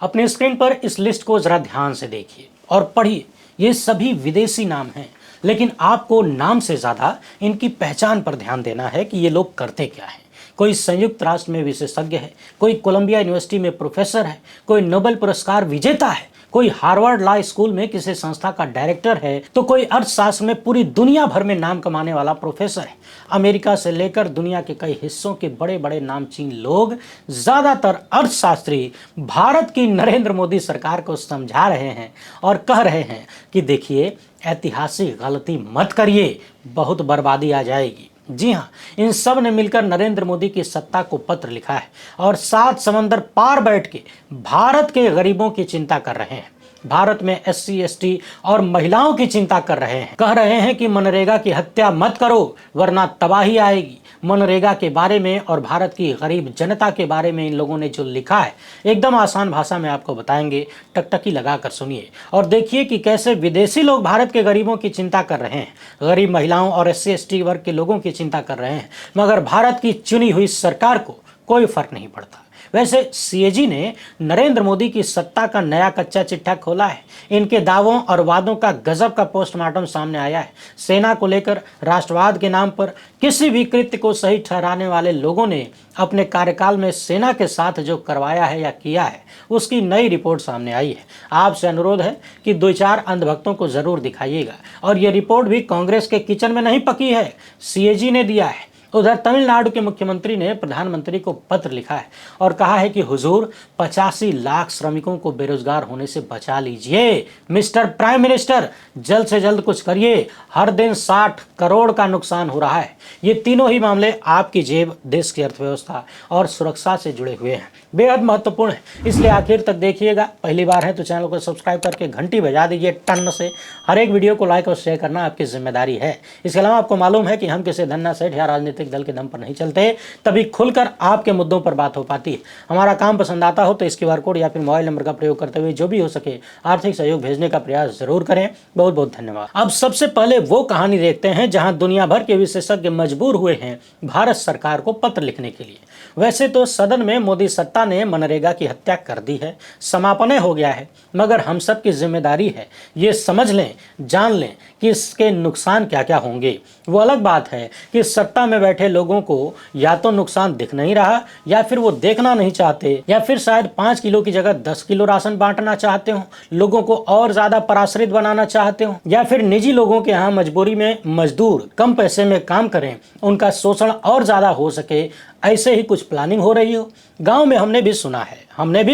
अपने स्क्रीन पर इस लिस्ट को जरा ध्यान से देखिए और पढ़िए। ये सभी विदेशी नाम हैं, लेकिन आपको नाम से ज्यादा इनकी पहचान पर ध्यान देना है कि ये लोग करते क्या हैं। कोई संयुक्त राष्ट्र में विशेषज्ञ है, कोई कोलंबिया यूनिवर्सिटी में प्रोफेसर है, कोई नोबेल पुरस्कार विजेता है, कोई हार्वर्ड लॉ स्कूल में किसी संस्था का डायरेक्टर है, तो कोई अर्थशास्त्र में पूरी दुनिया भर में नाम कमाने वाला प्रोफेसर है। अमेरिका से लेकर दुनिया के कई हिस्सों के बड़े बड़े नामचीन लोग, ज्यादातर अर्थशास्त्री, भारत की नरेंद्र मोदी सरकार को समझा रहे हैं और कह रहे हैं कि देखिए, ऐतिहासिक गलती मत करिए, बहुत बर्बादी आ जाएगी। जी हाँ, इन सब ने मिलकर नरेंद्र मोदी की सत्ता को पत्र लिखा है और 7 समंदर पार बैठ के भारत के गरीबों की चिंता कर रहे हैं। भारत में SC ST और महिलाओं की चिंता कर रहे हैं। कह रहे हैं कि मनरेगा की हत्या मत करो वरना तबाही आएगी। मनरेगा के बारे में और भारत की गरीब जनता के बारे में इन लोगों ने जो लिखा है, एकदम आसान भाषा में आपको बताएंगे। टकटकी लगाकर सुनिए और देखिए कि कैसे विदेशी लोग भारत के गरीबों की चिंता कर रहे हैं, गरीब महिलाओं और SC ST वर्ग के लोगों की चिंता कर रहे हैं, मगर भारत की चुनी हुई सरकार को कोई फर्क नहीं पड़ता। वैसे CAG ने नरेंद्र मोदी की सत्ता का नया कच्चा चिट्ठा खोला है। इनके दावों और वादों का गजब का पोस्टमार्टम सामने आया है। सेना को लेकर राष्ट्रवाद के नाम पर किसी भी कृत्य को सही ठहराने वाले लोगों ने अपने कार्यकाल में सेना के साथ जो करवाया है या किया है, उसकी नई रिपोर्ट सामने आई है। आपसे अनुरोध है कि 2-4 अंधभक्तों को जरूर दिखाइएगा। और ये रिपोर्ट भी कांग्रेस के किचन में नहीं पकी है, CAG ने दिया है। उधर तमिलनाडु के मुख्यमंत्री ने प्रधानमंत्री को पत्र लिखा है और कहा है कि हुजूर, 85 लाख श्रमिकों को बेरोजगार होने से बचा लीजिए। मिस्टर प्राइम मिनिस्टर, जल्द से जल्द कुछ करिए। हर दिन 60 करोड़ का नुकसान हो रहा है। ये तीनों ही मामले आपकी जेब, देश की अर्थव्यवस्था और सुरक्षा से जुड़े हुए हैं, बेहद महत्वपूर्ण है, इसलिए आखिर तक देखिएगा। पहली बार है तो चैनल को सब्सक्राइब करके घंटी बजा दीजिए टन से। हर एक वीडियो को लाइक और शेयर करना आपकी जिम्मेदारी है। इसके अलावा आपको मालूम है कि हम किसी धन्ना सेठ या राजनीतिक दल के दम पर नहीं चलते, तभी खुलकर आपके मुद्दों पर बात हो पाती है। हमारा काम पसंद आता हो तो इस QR कोड या फिर मोबाइल नंबर का प्रयोग करते हुए जो भी हो सके आर्थिक सहयोग भेजने का प्रयास जरूर करें। बहुत बहुत धन्यवाद। अब सबसे पहले वो कहानी देखते हैं जहां दुनिया भर के विशेषज्ञ मजबूर हुए हैं भारत सरकार को पत्र लिखने के लिए। वैसे तो सदन में मोदी सत्ता ने मनरेगा की हत्या कर दी है, समापन हो गया है, मगर हम सब की जिम्मेदारी है ये समझ लें, जान लें कि इसके नुकसान क्या क्या होंगे। वो अलग बात है कि सत्ता में बैठे लोगों को या तो नुकसान दिख नहीं रहा, या फिर वो देखना नहीं चाहते, या फिर शायद 5 किलो की जगह 10 किलो राशन बांटना चाहते हो, लोगों को और ज्यादा पराश्रित बनाना चाहते हो, या फिर निजी लोगों के यहाँ मजबूरी में मजदूर कम पैसे में काम करें, उनका शोषण और ज्यादा हो सके, ऐसे ही कुछ प्लानिंग हो रही हो। गांव में हमने भी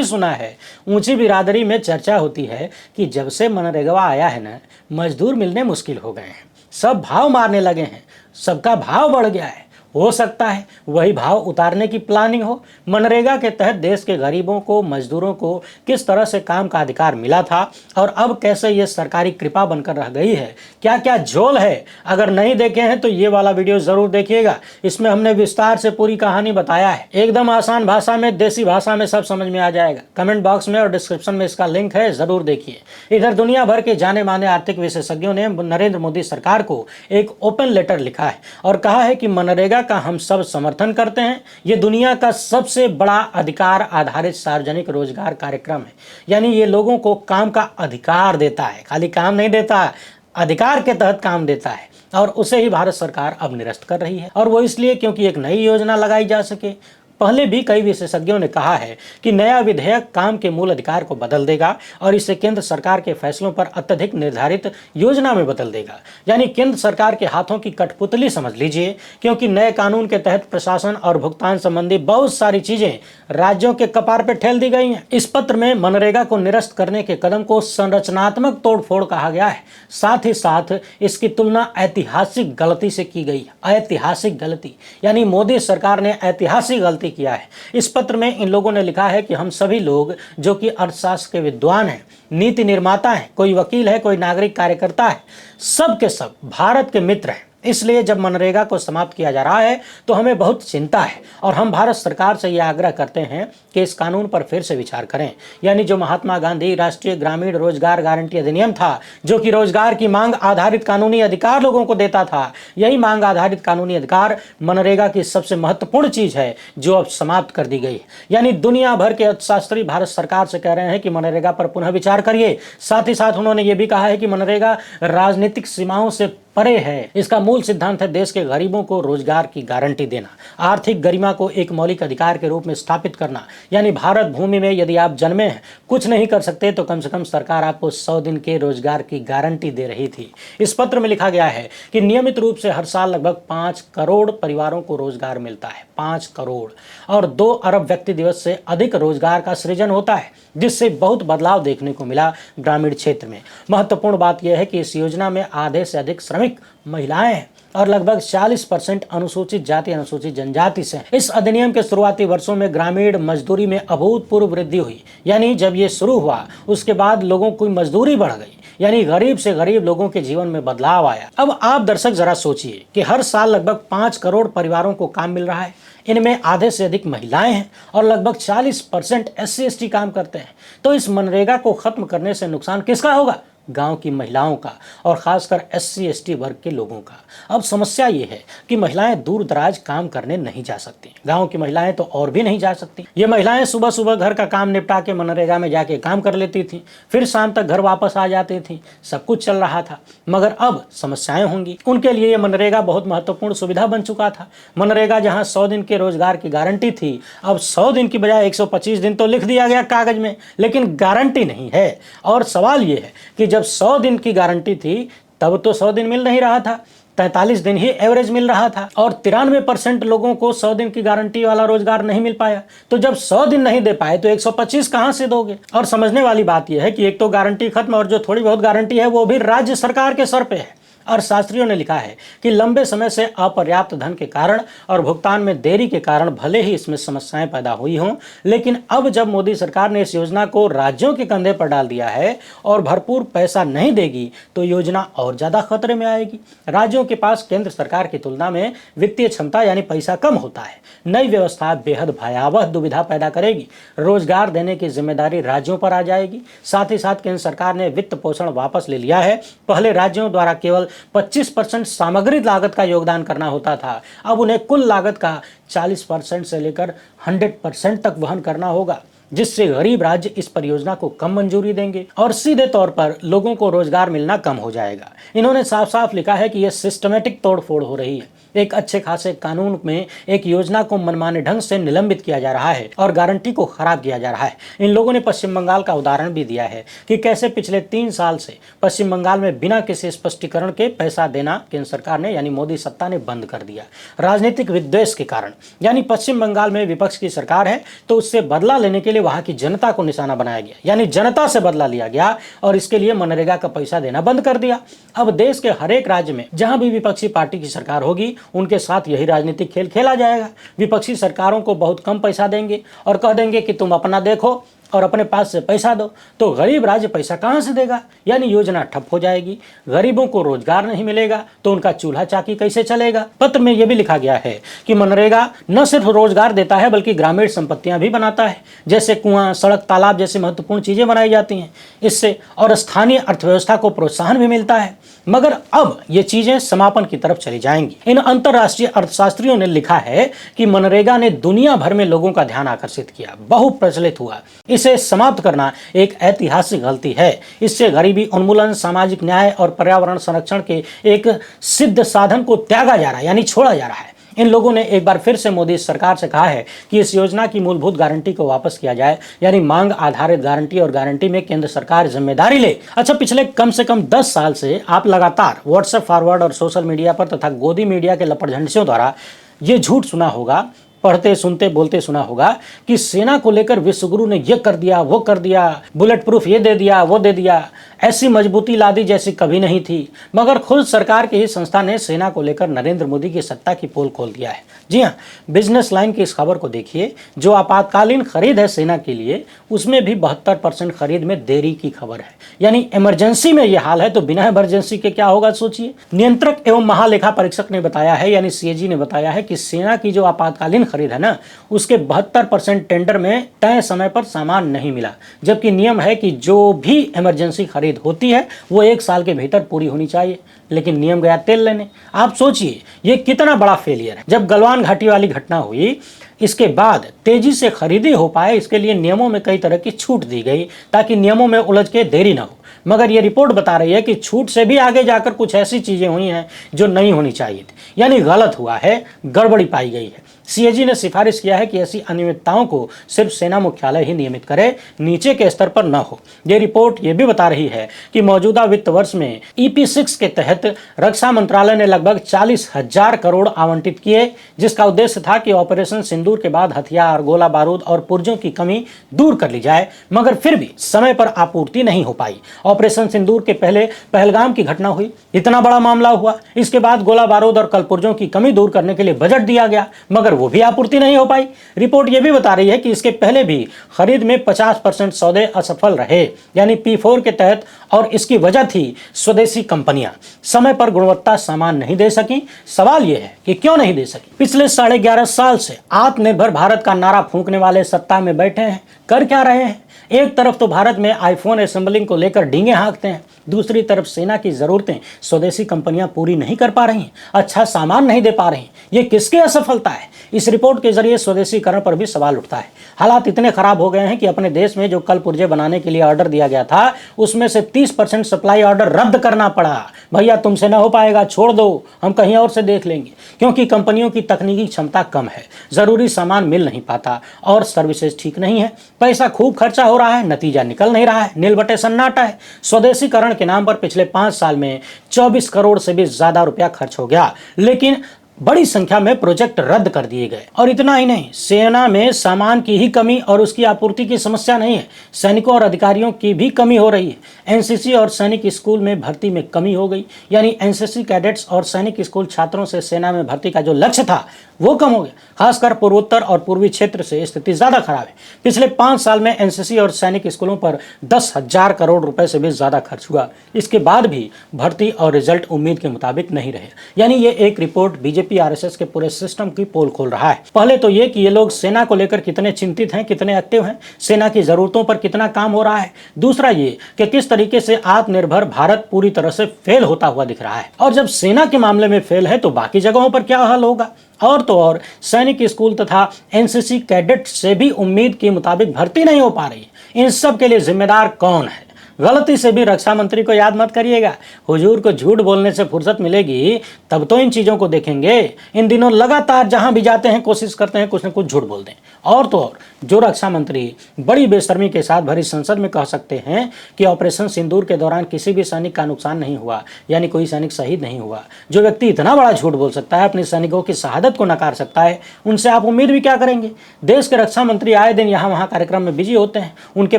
सुना है, ऊंची बिरादरी में चर्चा होती है कि जब से मनरेगा आया है ना, मजदूर मिलने मुश्किल हो गए हैं, सब भाव मारने लगे हैं, सबका भाव बढ़ गया है। हो सकता है वही भाव उतारने की प्लानिंग हो। मनरेगा के तहत देश के गरीबों को, मजदूरों को किस तरह से काम का अधिकार मिला था और अब कैसे ये सरकारी कृपा बनकर रह गई है, क्या क्या झोल है। अगर नहीं देखे हैं तो ये वाला वीडियो जरूर देखिएगा। इसमें हमने विस्तार से पूरी कहानी बताया है, एकदम आसान भाषा में, देसी भाषा में सब समझ में आ जाएगा। कमेंट बॉक्स में और डिस्क्रिप्शन में इसका लिंक है, जरूर देखिए। इधर दुनिया भर के जाने माने आर्थिक विशेषज्ञों ने नरेंद्र मोदी सरकार को एक ओपन लेटर लिखा है और कहा है कि मनरेगा का हम सब समर्थन करते हैं। ये दुनिया का सबसे बड़ा अधिकार आधारित सार्वजनिक रोजगार कार्यक्रम है, यानी ये लोगों को काम का अधिकार देता है, खाली काम नहीं देता, अधिकार के तहत काम देता है। और उसे ही भारत सरकार अब निरस्त कर रही है, और वो इसलिए क्योंकि एक नई योजना लगाई जा सके। पहले भी कई विशेषज्ञों ने कहा है कि नया विधेयक काम के मूल अधिकार को बदल देगा और इसे केंद्र सरकार के फैसलों पर अत्यधिक निर्धारित योजना में बदल देगा, यानी केंद्र सरकार के हाथों की कठपुतली समझ लीजिए, क्योंकि नए कानून के तहत प्रशासन और भुगतान संबंधी बहुत सारी चीजें राज्यों के कपार पर ठेल दी गई हैं। इस पत्र में मनरेगा को निरस्त करने के कदम को संरचनात्मक तोड़फोड़ कहा गया है, साथ ही साथ इसकी तुलना ऐतिहासिक गलती से की गई। ऐतिहासिक गलती यानी मोदी सरकार ने ऐतिहासिक गलती किया है। इस पत्र में इन लोगों ने लिखा है कि हम सभी लोग जो कि अर्थशास्त्र के विद्वान हैं, नीति निर्माता हैं, कोई वकील है, कोई नागरिक कार्यकर्ता है, सब के सब भारत के मित्र हैं। इसलिए जब मनरेगा को समाप्त किया जा रहा है तो हमें बहुत चिंता है और हम भारत सरकार से यह आग्रह करते हैं कि इस कानून पर फिर से विचार करें। यानी जो महात्मा गांधी राष्ट्रीय ग्रामीण रोजगार गारंटी अधिनियम था, जो कि रोजगार की मांग आधारित कानूनी अधिकार लोगों को देता था, यही मांग आधारित कानूनी अधिकार मनरेगा की सबसे महत्वपूर्ण चीज है जो अब समाप्त कर दी गई। यानी दुनिया भर के अर्थशास्त्री भारत सरकार से कह रहे हैं कि मनरेगा पर पुनः विचार करिए। साथ ही साथ उन्होंने ये भी कहा है कि मनरेगा राजनीतिक सीमाओं से परे है। इसका मूल सिद्धांत है देश के गरीबों को रोजगार की गारंटी देना, आर्थिक गरिमा को एक मौलिक अधिकार के रूप में स्थापित करना। यानी भारत भूमि में यदि आप जन्मे हैं, कुछ नहीं कर सकते, तो कम से कम सरकार आपको 100 दिन के रोजगार की गारंटी दे रही थी। इस पत्र में लिखा गया है कि नियमित रूप से हर साल लगभग 5 करोड़ परिवारों को रोजगार मिलता है, 5 करोड़, और 2 अरब व्यक्ति दिवस से अधिक रोजगार का सृजन होता है, जिससे बहुत बदलाव देखने को मिला ग्रामीण क्षेत्र में। महत्वपूर्ण बात यह है कि इस योजना में आधे से अधिक श्रमिक महिलाएं हैं और लगभग 40% अनुसूचित जाति अनुसूचित जनजाति से। इस अधिनियम के शुरुआती वर्षों में ग्रामीण मजदूरी में अभूतपूर्व वृद्धि हुई। यानी जब ये शुरू हुआ उसके बाद लोगों की मजदूरी बढ़ गई, यानी गरीब से गरीब लोगों के जीवन में बदलाव आया। अब आप दर्शक जरा सोचिए कि हर साल लगभग 5 करोड़ परिवारों को काम मिल रहा है, इनमें आधे से अधिक महिलाएं हैं और लगभग 40% SC/ST काम करते हैं। तो इस मनरेगा को खत्म करने से नुकसान किसका होगा? गांव की महिलाओं का और खासकर SC/ST वर्ग के लोगों का। अब समस्या ये है कि महिलाएं दूर दराज काम करने नहीं जा सकती। गांव की महिलाएं तो और भी नहीं जा सकती। ये महिलाएं सुबह सुबह घर का काम निपटा के मनरेगा में जाके काम कर लेती थी, फिर शाम तक घर वापस आ जाती थी, सब कुछ चल रहा था। मगर अब समस्याएं होंगी। उनके लिए ये मनरेगा बहुत महत्वपूर्ण सुविधा बन चुका था। मनरेगा जहाँ 100 दिन के रोजगार की गारंटी थी, अब 100 दिन की बजाय 125 दिन तो लिख दिया गया कागज में, लेकिन गारंटी नहीं है। और सवाल ये है कि जब 100 दिन की गारंटी थी तब तो 100 दिन मिल नहीं रहा था, 43 दिन ही एवरेज मिल रहा था और 93% लोगों को 100 दिन की गारंटी वाला रोजगार नहीं मिल पाया। तो जब 100 दिन नहीं दे पाए तो 125 कहां से दोगे? और समझने वाली बात यह है कि एक तो गारंटी खत्म और जो थोड़ी बहुत गारंटी है वो भी राज्य सरकार के सर पे है। और शास्त्रियों ने लिखा है कि लंबे समय से अपर्याप्त धन के कारण और भुगतान में देरी के कारण भले ही इसमें समस्याएं पैदा हुई हों, लेकिन अब जब मोदी सरकार ने इस योजना को राज्यों के कंधे पर डाल दिया है और भरपूर पैसा नहीं देगी तो योजना और ज्यादा खतरे में आएगी। राज्यों के पास केंद्र सरकार की तुलना में वित्तीय क्षमता यानी पैसा कम होता है। नई व्यवस्था बेहद भयावह दुविधा पैदा करेगी। रोजगार देने की जिम्मेदारी राज्यों पर आ जाएगी। साथ ही साथ केंद्र सरकार ने वित्त पोषण वापस ले लिया है। पहले राज्यों द्वारा केवल 25% सामग्री लागत का योगदान करना होता था, अब उन्हें कुल लागत का 40% से लेकर 100% तक वहन करना होगा, जिससे गरीब राज्य इस परियोजना को कम मंजूरी देंगे और सीधे तौर पर लोगों को रोजगार मिलना कम हो जाएगा। इन्होंने साफ साफ लिखा है कि यह सिस्टमेटिक तोड़फोड़ हो रही है। एक अच्छे खासे कानून में एक योजना को मनमाने ढंग से निलंबित किया जा रहा है और गारंटी को खराब किया जा रहा है। इन लोगों ने पश्चिम बंगाल का उदाहरण भी दिया है कि कैसे पिछले 3 साल से पश्चिम बंगाल में बिना किसी स्पष्टीकरण के पैसा देना केंद्र सरकार ने यानी मोदी सत्ता ने बंद कर दिया, राजनीतिक विद्वेष के कारण। यानी पश्चिम बंगाल में विपक्ष की सरकार है तो उससे बदला लेने के लिए वहां की जनता को निशाना बनाया गया, यानी जनता से बदला लिया गया और इसके लिए मनरेगा का पैसा देना बंद कर दिया। अब देश के हर एक राज्य में जहां भी विपक्षी पार्टी की सरकार होगी उनके साथ यही राजनीतिक खेल खेला जाएगा। विपक्षी सरकारों को बहुत कम पैसा देंगे और कह देंगे कि तुम अपना देखो और अपने पास से पैसा दो, तो गरीब राज्य पैसा कहां से देगा? यानी योजना ठप हो जाएगी। गरीबों को रोजगार नहीं मिलेगा तो उनका चूल्हा चाकी कैसे चलेगा? पत्र में यह भी लिखा गया है कि मनरेगा न सिर्फ रोजगार देता है बल्कि ग्रामीण संपत्तियां भी बनाता है, जैसे कुआं, सड़क, तालाब जैसी महत्वपूर्ण चीजें बनाई जाती हैं इससे, और स्थानीय अर्थव्यवस्था को प्रोत्साहन भी मिलता है। मगर अब ये चीजें समापन की तरफ चली जाएंगी। इन अंतर्राष्ट्रीय अर्थशास्त्रियों ने लिखा है कि मनरेगा ने दुनिया भर में लोगों का ध्यान आकर्षित किया, बहुप्रचलित हुआ। इसे समाप्त करना एक ऐतिहासिक गलती है। इससे गरीबी उन्मूलन, सामाजिक न्याय और पर्यावरण संरक्षण के एक सिद्ध साधन को त्यागा जा रहा है, यानी छोड़ा जा रहा है। इन लोगों ने एक बार फिर से मोदी सरकार से कहा है कि इस योजना की मूलभूत गारंटी को वापस किया जाए, यानी मांग आधारित गारंटी, और गारंटी में केंद्र सरकार जिम्मेदारी ले। अच्छा, पिछले कम से कम 10 साल से आप लगातार व्हाट्सएप फॉरवर्ड और सोशल मीडिया पर तथा गोदी मीडिया के लपटझंडसियों द्वारा ये झूठ सुना होगा पढ़ते सुनते बोलते सुना होगा कि सेना को लेकर विश्वगुरु ने ये कर दिया, वो कर दिया, बुलेट प्रूफ ये दे दिया, वो दे दिया, ऐसी मजबूती ला दी जैसी कभी नहीं थी। मगर खुद सरकार की ही संस्था ने सेना को लेकर नरेंद्र मोदी की सत्ता की पोल खोल दिया है। जी हाँ, बिजनेस लाइन की इस खबर को देखिए। जो आपातकालीन खरीद है सेना के लिए, उसमें भी 72% खरीद में देरी की खबर है। यानी इमरजेंसी में यह हाल है तो बिना इमरजेंसी के क्या होगा सोचिए। नियंत्रक एवं महालेखा परीक्षक ने बताया है, यानी सीएजी ने बताया है कि सेना की जो आपातकालीन खरीद है ना, उसके 72% टेंडर में तय समय पर सामान नहीं मिला। जबकि नियम है कि जो भी इमरजेंसी खरीद होती है वो 1 साल के भीतर पूरी होनी चाहिए, लेकिन नियम गया तेल लेने। आप सोचिए ये कितना बड़ा फेलियर है। जब गलवान घाटी वाली घटना हुई, इसके बाद तेजी से खरीदी हो पाए, इसके लिए नियमों में कई तरह की छूट दी गई ताकि नियमों में उलझ के देरी ना हो। मगर ये रिपोर्ट बता रही है कि छूट से भी आगे जाकर कुछ ऐसी चीजें हुई हैं जो नहीं होनी चाहिए थी, यानी गलत हुआ है, गड़बड़ी पाई गई है। सीएजी ने सिफारिश किया है कि ऐसी अनियमितताओं को सिर्फ सेना मुख्यालय ही नियमित करे, नीचे के स्तर पर न हो। ये रिपोर्ट ये भी बता रही है कि मौजूदा वित्त वर्ष में EP6 के तहत रक्षा मंत्रालय ने लगभग 40,000 करोड़ आवंटित किए, जिसका उद्देश्य था कि ऑपरेशन सिंदूर के बाद हथियार, गोला बारूद और पुर्जों की कमी दूर कर ली जाए। मगर फिर भी समय पर आपूर्ति नहीं हो पाई। ऑपरेशन सिंदूर के पहले पहलगाम की घटना हुई, इतना बड़ा मामला हुआ, इसके बाद गोला बारूद और कलपुर्जों की कमी दूर करने के लिए बजट दिया गया, मगर वो भी आपूर्ति नहीं हो पाई। रिपोर्ट यह भी बता रही है कि इसके पहले भी खरीद में 50% सौदे असफल रहे, यानी P4 के तहत, और इसकी वजह थी स्वदेशी कंपनियां समय पर गुणवत्ता सामान नहीं दे सकी। सवाल यह है कि क्यों नहीं दे सकी। पिछले 11.5 साल से आत्मनिर्भर भारत का नारा फूंकने वाले सत्ता में बैठे हैं, कर क्या रहे हैं? एक तरफ तो भारत में आईफोन असेंबलिंग को लेकर डींगे हाँकते हैं, दूसरी तरफ सेना की जरूरतें स्वदेशी कंपनियां पूरी नहीं कर पा रही हैं, अच्छा सामान नहीं दे पा रही। ये किसकी असफलता है? इस रिपोर्ट के जरिए स्वदेशीकरण पर भी सवाल उठता है। हालात इतने खराब हो गए हैं कि अपने देश में जो कल पुर्जे बनाने के लिए ऑर्डर दिया गया था, उसमें से 30% सप्लाई ऑर्डर रद्द करना पड़ा। भैया तुमसे ना हो पाएगा, छोड़ दो, हम कहीं और से देख लेंगे, क्योंकि कंपनियों की तकनीकी क्षमता कम है, जरूरी सामान मिल नहीं पाता और सर्विसेज ठीक नहीं है। पैसा खूब खर्चा हो रहा है, नतीजा निकल नहीं रहा है, नील बटे सन्नाटा है। स्वदेशीकरण के नाम पर पिछले 5 साल में 24 करोड़ से भी ज्यादा रुपया खर्च हो गया, लेकिन बड़ी संख्या में प्रोजेक्ट रद्द कर दिए गए। और इतना ही नहीं, सेना में सामान की ही कमी और उसकी आपूर्ति की समस्या नहीं है, सैनिकों और अधिकारियों की भी कमी हो रही है। एनसीसी और सैनिक स्कूल में भर्ती में कमी हो गई, यानी एनसीसी कैडेट्स और सैनिक स्कूल छात्रों से सेना में भर्ती का जो लक्ष्य था वो कम हो गया। खासकर पूर्वोत्तर और पूर्वी क्षेत्र से स्थिति ज्यादा खराब है। पिछले 5 साल में एनसीसी और सैनिक स्कूलों पर 10,000 करोड़ रुपए से भी ज्यादा खर्च हुआ। इसके बाद भी भर्ती और रिजल्ट उम्मीद के मुताबिक नहीं रहे। यानी ये एक रिपोर्ट बीजेपी आरएसएस के पूरे सिस्टम की पोल खोल रहा है। पहले तो ये कि ये लोग सेना को लेकर कितने चिंतित हैं, कितने एक्टिव हैं, सेना की जरूरतों पर कितना काम हो रहा है। दूसरा ये कि किस तरीके से आत्मनिर्भर भारत पूरी तरह से फेल होता हुआ दिख रहा है। और जब सेना के मामले में फेल है तो बाकी जगहों पर क्या हाल होगा। और तो और सैनिक स्कूल तथा एनसीसी कैडेट से भी उम्मीद के मुताबिक भर्ती नहीं हो पा रही। इन सब के लिए जिम्मेदार कौन है? गलती से भी रक्षा मंत्री को याद मत करिएगा। हुजूर को झूठ बोलने से फुर्सत मिलेगी तब तो इन चीजों को देखेंगे। इन दिनों लगातार जहां भी जाते हैं कोशिश करते हैं कुछ न कुछ झूठ बोल दें। और तो और जो रक्षा मंत्री बड़ी बेशर्मी के साथ भरी संसद में कह सकते हैं कि ऑपरेशन सिंदूर के दौरान किसी भी सैनिक का नुकसान नहीं हुआ, यानी कोई सैनिक शहीद नहीं हुआ, जो व्यक्ति इतना बड़ा झूठ बोल सकता है, अपने सैनिकों की शहादत को नकार सकता है, उनसे आप उम्मीद भी क्या करेंगे? देश के रक्षा मंत्री आए दिन यहाँ वहाँ कार्यक्रम में बिजी होते हैं, उनके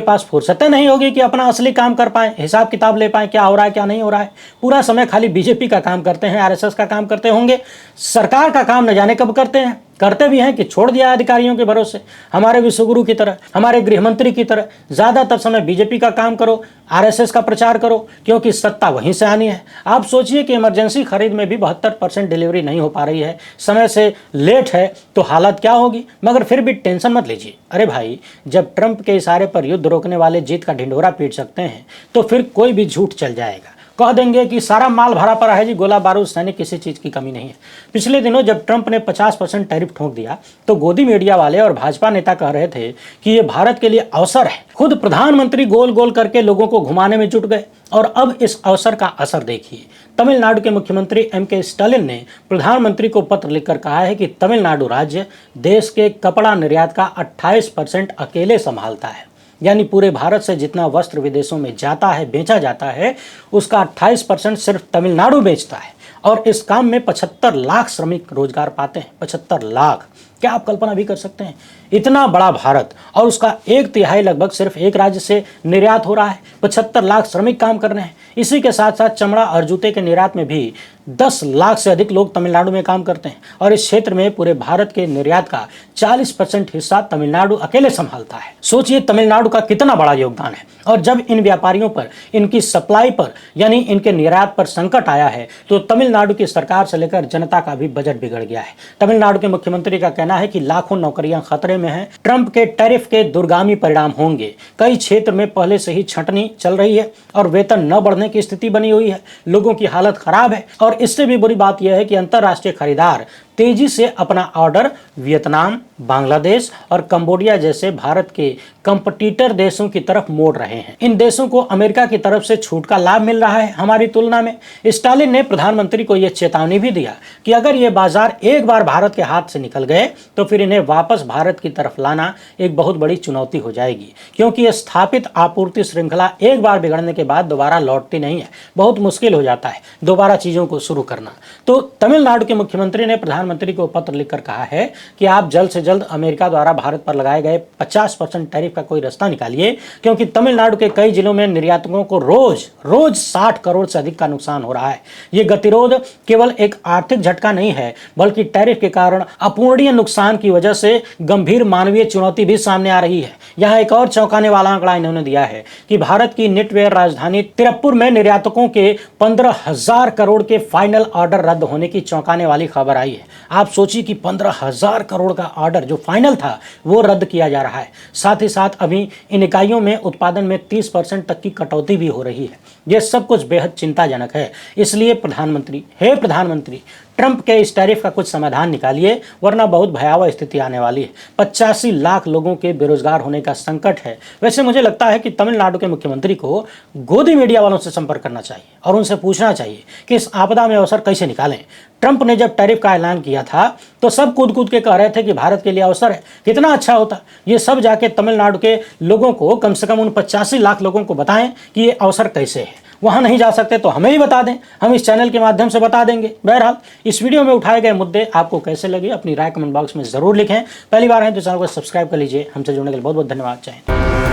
पास फुर्सतें नहीं होगी कि अपना असली काम कर पाए, हिसाब किताब ले पाए, क्या हो रहा है क्या नहीं हो रहा है। पूरा समय खाली बीजेपी का काम करते हैं, आरएसएस का काम करते होंगे, सरकार का काम न जाने कब करते हैं। करते भी हैं कि छोड़ दिया अधिकारियों के भरोसे। हमारे विश्वगुरु की तरह, हमारे गृह मंत्री की तरह ज्यादातर समय बीजेपी का काम करो, आरएसएस का प्रचार करो, क्योंकि सत्ता वहीं से आनी है। आप सोचिए कि इमरजेंसी खरीद में भी 72% डिलीवरी नहीं हो पा रही है, समय से लेट है, तो हालत क्या होगी। मगर फिर भी टेंशन मत लीजिए। अरे भाई, जब ट्रंप के इशारे पर युद्ध रोकने वाले जीत का ढिंढोरा पीट सकते हैं तो फिर कोई भी झूठ चल जाएगा। कह देंगे कि सारा माल भरा पड़ा है जी, गोला बारूद सैनिक, किसी चीज की कमी नहीं है। पिछले दिनों जब ट्रंप ने 50% टैरिफ ठोक दिया तो गोदी मीडिया वाले और भाजपा नेता कह रहे थे कि ये भारत के लिए अवसर है। खुद प्रधानमंत्री गोल गोल करके लोगों को घुमाने में जुट गए। और अब इस अवसर का असर देखिए। तमिलनाडु के मुख्यमंत्री M.K. स्टालिन ने प्रधानमंत्री को पत्र लिखकर कहा है कि तमिलनाडु राज्य देश के कपड़ा निर्यात का 28% अकेले संभालता है, यानी पूरे भारत से जितना वस्त्र विदेशों में जाता है, बेचा जाता है, उसका 28% सिर्फ तमिलनाडु बेचता है। और इस काम में 75 लाख श्रमिक रोजगार पाते हैं। 75 लाख, क्या आप कल्पना भी कर सकते हैं? इतना बड़ा भारत और उसका 1/3 लगभग सिर्फ एक राज्य से निर्यात हो रहा है। 75 लाख श्रमिक काम कर रहे हैं। इसी के साथ साथ चमड़ा और जूते के निर्यात में भी 10 लाख से अधिक लोग तमिलनाडु में काम करते हैं और इस क्षेत्र में पूरे भारत के निर्यात का 40% हिस्सा तमिलनाडु अकेले संभालता है। सोचिए तमिलनाडु का कितना बड़ा योगदान है। और जब इन व्यापारियों पर, इनकी सप्लाई पर यानी इनके निर्यात पर संकट आया है तो तमिलनाडु की सरकार से लेकर जनता का भी बजट बिगड़ गया है। तमिलनाडु के मुख्यमंत्री का कहना है कि लाखों नौकरियां खतरे में हैं। ट्रंप के टैरिफ के दूरगामी परिणाम होंगे। कई क्षेत्र में पहले से ही छंटनी चल रही है और वेतन न बढ़ने की स्थिति बनी हुई है। लोगों की हालत खराब है और इससे भी बुरी बात यह है कि अंतर्राष्ट्रीय खरीदार तेजी से अपना ऑर्डर वियतनाम, बांग्लादेश और कंबोडिया जैसे भारत के कंपटीटर देशों की तरफ मोड़ रहे हैं। इन देशों को अमेरिका की तरफ से छूट का लाभ मिल रहा है हमारी तुलना में। स्टालिन ने प्रधानमंत्री को यह चेतावनी भी दिया कि अगर ये बाजार एक बार भारत के हाथ से निकल गए तो फिर इन्हें वापस भारत की तरफ लाना एक बहुत बड़ी चुनौती हो जाएगी, क्योंकि स्थापित आपूर्ति श्रृंखला एक बार बिगड़ने के बाद दोबारा लौटती नहीं है। बहुत मुश्किल हो जाता है दोबारा चीजों को शुरू करना। तो तमिलनाडु के मुख्यमंत्री ने प्रधानमंत्री को पत्र लिखकर कहा है कि आप जल्द से जल्द अमेरिका द्वारा भारत पर लगाए गए 50% टैरिफ का कोई रास्ता निकालिए, क्योंकि तमिलनाडु के कई जिलों में निर्यातकों को रोज 60 करोड़ से अधिक का नुकसान हो रहा है। ये गतिरोध केवल एक आर्थिक झटका नहीं है, बल्कि टैरिफ के कारण अपूरणीय नुकसान की वजह से गंभीर मानवीय चुनौती भी सामने आ रही है। यहाँ एक और चौंकाने वाला आंकड़ा इन्होंने दिया है कि भारत की नेटवेयर राजधानी तिरुप्पुर में निर्यातकों के 15,000 करोड़ के फाइनल ऑर्डर रद्द होने की चौंकाने वाली खबर आई है। आप सोचिए कि 15,000 करोड़ का ऑर्डर जो फाइनल था वो रद्द किया जा रहा है। साथ ही साथ अभी इन इकाइयों में उत्पादन में 30% तक की कटौती भी हो रही है। यह सब कुछ बेहद चिंताजनक है। इसलिए प्रधानमंत्री ट्रंप के इस टैरिफ का कुछ समाधान निकालिए, वरना बहुत भयावह स्थिति आने वाली है। 85 लाख लोगों के बेरोजगार होने का संकट है। वैसे मुझे लगता है कि तमिलनाडु के मुख्यमंत्री को गोदी मीडिया वालों से संपर्क करना चाहिए और उनसे पूछना चाहिए कि इस आपदा में अवसर कैसे निकालें। ट्रंप ने जब टैरिफ का ऐलान किया था तो सब कूद के कह रहे थे कि भारत के लिए अवसर है, कितना अच्छा होता। ये सब जाके तमिलनाडु के लोगों को, कम से कम उन 85 लाख लोगों को बताएं कि ये अवसर कैसे है। वहां नहीं जा सकते तो हमें ही बता दें, हम इस चैनल के माध्यम से बता देंगे। बहरहाल इस वीडियो में उठाए गए मुद्दे आपको कैसे लगे अपनी राय कमेंट बॉक्स में जरूर लिखें। पहली बार है तो चैनल को सब्सक्राइब कर लीजिए। हमसे जुड़ने के लिए बहुत बहुत धन्यवाद। चाहें